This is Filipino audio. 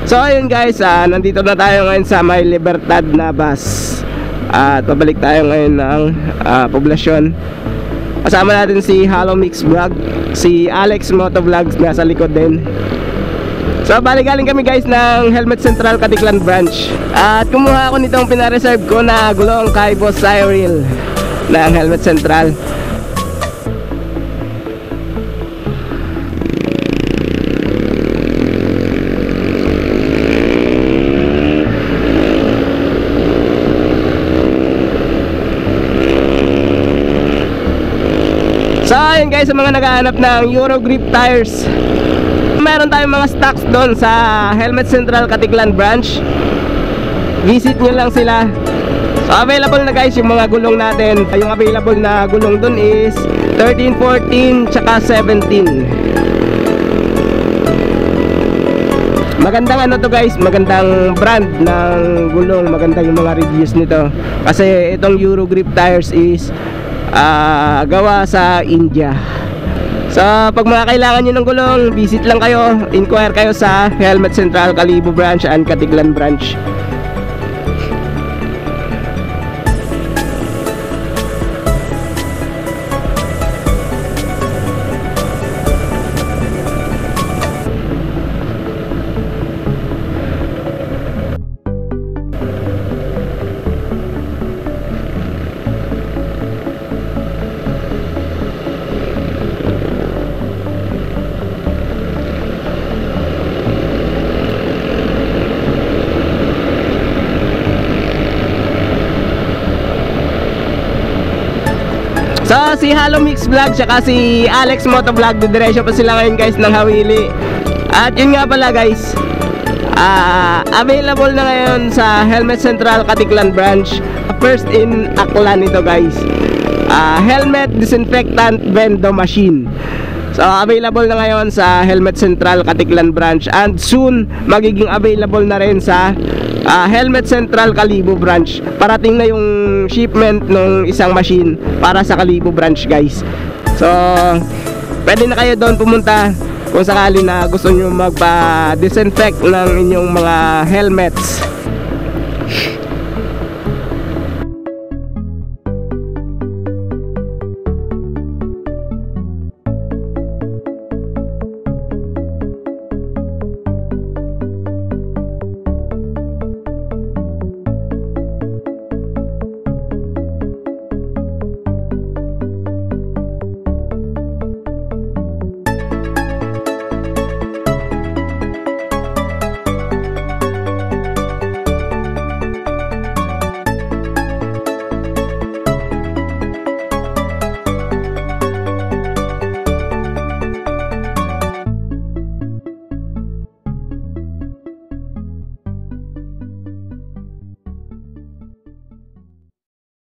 So ayun guys, nandito na tayo ngayon sa May Libertad na bus. At pabalik tayo ngayon ng poblasyon. Kasama natin si Halo Mix Vlog, si Alex Moto Vlogs nasa likod din. So bali galing kami guys ng Helmet Central Katiklan Branch. At kumuha ako nitong pinareserve ko na gulong kay Boss Cyril ng Helmet Central. So ayun guys, sa mga naghahanap ng Euro Grip tires, meron tayong mga stocks doon sa Helmet Central Katiklan Branch. Visit nyo lang sila. So available na guys yung mga gulong natin. Yung available na gulong doon is 13, 14, tsaka 17. Magandang ano to guys, magandang brand ng gulong. Maganda yung mga reviews nito. Kasi itong Euro Grip tires is gawa sa India. So pag mga kailangan nyo ng gulong, visit lang kayo, inquire kayo sa Helmet Central Kalibo Branch and Katiklan Branch. So si Halo Mix Vlog tsaka si Alex Moto Vlog, didiretso pa sila ngayon guys ng Hawili. At yun nga pala guys, available na ngayon sa Helmet Central Katiklan Branch. First in Aklan ito guys, helmet disinfectant vendo machine. So available na ngayon sa Helmet Central Katiklan Branch, and soon magiging available na rin sa Helmet Central Kalibo Branch. Parating na yung shipment ng isang machine para sa Kalibo Branch guys. So pwede na kayo doon pumunta kung sakali na gusto nyo magpa-disinfect ng inyong mga helmets.